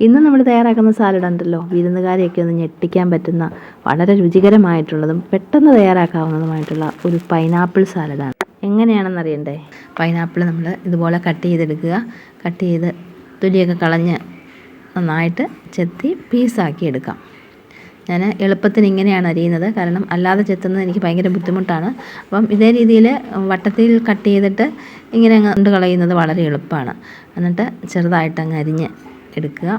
ഇന്ന് നമ്മൾ തയ്യാറാക്കുന്ന സാലഡ് ഉണ്ടല്ലോ, വിരുന്നുകാരെയൊക്കെ ഒന്ന് ഞെട്ടിക്കാൻ പറ്റുന്ന വളരെ രുചികരമായിട്ടുള്ളതും പെട്ടെന്ന് തയ്യാറാക്കാവുന്നതുമായിട്ടുള്ള ഒരു പൈനാപ്പിൾ സാലഡാണ്. എങ്ങനെയാണെന്ന് അറിയണ്ടേ? പൈനാപ്പിൾ നമ്മൾ ഇതുപോലെ കട്ട് ചെയ്തെടുക്കുക. കട്ട് ചെയ്ത് തൊലിയൊക്കെ കളഞ്ഞ് നന്നായിട്ട് ചെത്തി പീസാക്കി എടുക്കാം. ഞാൻ എളുപ്പത്തിന് ഇങ്ങനെയാണ് അരിയുന്നത്, കാരണം അല്ലാതെ ചെത്തുന്നത് എനിക്ക് ഭയങ്കര ബുദ്ധിമുട്ടാണ്. അപ്പം ഇതേ രീതിയിൽ വട്ടത്തിൽ കട്ട് ചെയ്തിട്ട് ഇങ്ങനെ കൊണ്ട് കളയുന്നത് വളരെ എളുപ്പമാണ്. എന്നിട്ട് ചെറുതായിട്ട് അങ്ങ് അരിഞ്ഞ് എടുക്കുക.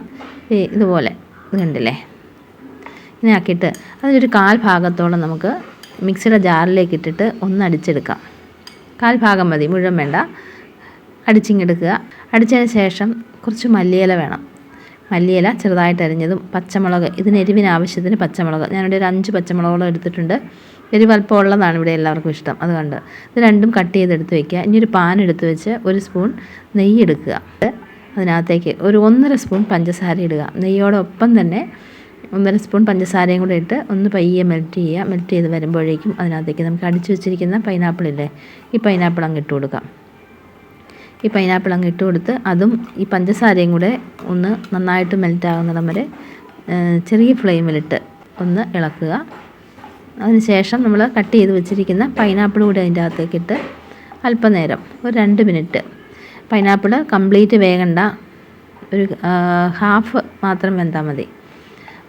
ഇതുപോലെ ഇത് കണ്ടില്ലേ, ഇങ്ങനെ ആക്കിയിട്ട് അതിലൊരു 1/4 ഭാഗത്തോളം നമുക്ക് മിക്സിയുടെ ജാറിലേക്ക് ഇട്ടിട്ട് ഒന്ന് അടിച്ചെടുക്കാം. 1/4 ഭാഗം മതി, മുഴുവൻ വേണ്ട. അടിച്ചിങ്ങെടുക്കുക. അടിച്ചതിന് ശേഷം കുറച്ച് മല്ലിയില വേണം. മല്ലിയില ചെറുതായിട്ട് അരിഞ്ഞതും പച്ചമുളക്, ഇതിന് എരിവിന് ആവശ്യത്തിന് പച്ചമുളക്, ഞാനിവിടെ ഒരു 5 പച്ചമുളകോളം എടുത്തിട്ടുണ്ട്. എരിവ് അല്പം ഉള്ളതാണ് ഇവിടെ എല്ലാവർക്കും ഇഷ്ടം, അതുകൊണ്ട് ഇത് രണ്ടും കട്ട് ചെയ്തെടുത്ത് വയ്ക്കുക. ഇനി ഒരു പാൻ എടുത്ത് വെച്ച് 1 സ്പൂൺ നെയ്യ് എടുക്കുക. അതിനകത്തേക്ക് ഒരു 1.5 സ്പൂൺ പഞ്ചസാര ഇടുക. നെയ്യോടൊപ്പം തന്നെ 1.5 സ്പൂൺ പഞ്ചസാരയും കൂടെ ഇട്ട് ഒന്ന് പയ്യെ മെൽറ്റ് ചെയ്യുക. മെൽറ്റ് ചെയ്ത് വരുമ്പോഴേക്കും അതിനകത്തേക്ക് നമുക്ക് അടിച്ചു വെച്ചിരിക്കുന്ന പൈനാപ്പിളില്ലേ, ഈ പൈനാപ്പിൾ അങ്ങ് ഇട്ട് കൊടുക്കാം. ഈ പൈനാപ്പിൾ അങ്ങ് ഇട്ട് കൊടുത്ത് അതും ഈ പഞ്ചസാരയും കൂടെ ഒന്ന് നന്നായിട്ട് മെൽറ്റ് ആകുന്നിടം വരെ ചെറിയ ഫ്ലെയിമിലിട്ട് ഒന്ന് ഇളക്കുക. അതിന് ശേഷം നമ്മൾ കട്ട് ചെയ്ത് വെച്ചിരിക്കുന്ന പൈനാപ്പിൾ കൂടെ അതിൻ്റെ അകത്തേക്കിട്ട് അല്പനേരം ഒരു 2 മിനിറ്റ്, പൈനാപ്പിൾ കംപ്ലീറ്റ് വേകണ്ട, ഒരു ഹാഫ് മാത്രം വെന്താൽ മതി.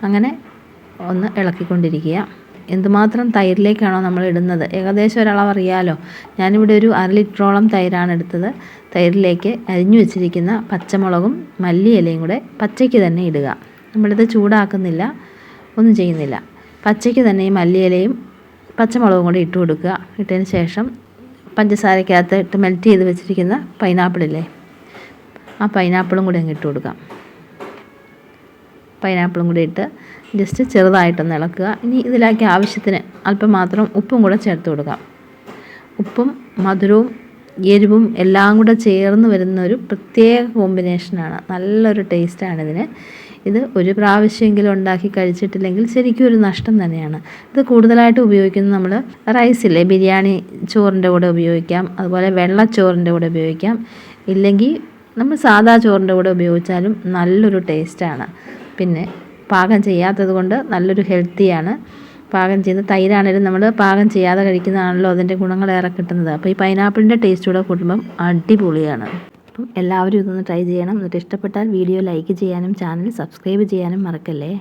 അങ്ങനെ ഒന്ന് ഇളക്കിക്കൊണ്ടിരിക്കുക. എന്തുമാത്രം തൈരിലേക്കാണോ നമ്മൾ ഇടുന്നത്, ഏകദേശം ഒരളവ് അറിയാമല്ലോ. ഞാനിവിടെ ഒരു 1/2 ലിറ്ററോളം തൈരാണ് എടുത്തത്. തൈരിലേക്ക് അരിഞ്ഞു വെച്ചിരിക്കുന്ന പച്ചമുളകും മല്ലിയിലയും കൂടെ പച്ചയ്ക്ക് തന്നെ ഇടുക. നമ്മളിത് ചൂടാക്കുന്നില്ല, ഒന്നും ചെയ്യുന്നില്ല. പച്ചയ്ക്ക് തന്നെ ഈ മല്ലിയിലയും പച്ചമുളകും കൂടെ ഇട്ട് കൊടുക്കുക. ഇട്ടതിന് ശേഷം പഞ്ചസാരക്കകത്ത് ഇട്ട് മെൽറ്റ് ചെയ്ത് വെച്ചിരിക്കുന്ന പൈനാപ്പിളില്ലേ, ആ പൈനാപ്പിളും കൂടെ അങ്ങ് ഇട്ട് കൊടുക്കാം. പൈനാപ്പിളും കൂടി ഇട്ട് ജസ്റ്റ് ചെറുതായിട്ടൊന്ന് ഇളക്കുക. ഇനി ഇതിലേക്ക് ആവശ്യത്തിന് അല്പം മാത്രം ഉപ്പും കൂടെ ചേർത്ത് കൊടുക്കാം. ഉപ്പും മധുരവും എരിവും എല്ലാം കൂടെ ചേർന്ന് വരുന്ന ഒരു പ്രത്യേക കോമ്പിനേഷനാണ്. നല്ലൊരു ടേസ്റ്റാണ് ഇതിന്. ഇത് ഒരു പ്രാവശ്യമെങ്കിലും ഉണ്ടാക്കി കഴിച്ചിട്ടില്ലെങ്കിൽ ശരിക്കും ഒരു നഷ്ടം തന്നെയാണ്. ഇത് കൂടുതലായിട്ട് ഉപയോഗിക്കുന്നത് നമ്മൾ റൈസില്ലേ, ബിരിയാണി ചോറിൻ്റെ കൂടെ ഉപയോഗിക്കാം, അതുപോലെ വെള്ളച്ചോറിൻ്റെ കൂടെ ഉപയോഗിക്കാം. ഇല്ലെങ്കിൽ നമ്മൾ സാദാ ചോറിൻ്റെ കൂടെ ഉപയോഗിച്ചാലും നല്ലൊരു ടേസ്റ്റാണ്. പിന്നെ പാകം ചെയ്യാത്തത് കൊണ്ട് നല്ലൊരു ഹെൽത്തിയാണ്. പാകം ചെയ്ത് തൈരാണെങ്കിലും നമ്മൾ പാകം ചെയ്യാതെ കഴിക്കുന്നതാണല്ലോ അതിൻ്റെ ഗുണങ്ങളേറെ കിട്ടുന്നത്. അപ്പോൾ ഈ പൈനാപ്പിളിൻ്റെ ടേസ്റ്റ് കൂടെ കൂട്ടുമ്പം അടിപൊളിയാണ്. അപ്പം എല്ലാവരും ഇതൊന്ന് ട്രൈ ചെയ്യണം. എന്നിട്ട് ഇഷ്ടപ്പെട്ടാൽ വീഡിയോ ലൈക്ക് ചെയ്യാനും ചാനൽ സബ്സ്ക്രൈബ് ചെയ്യാനും മറക്കല്ലേ.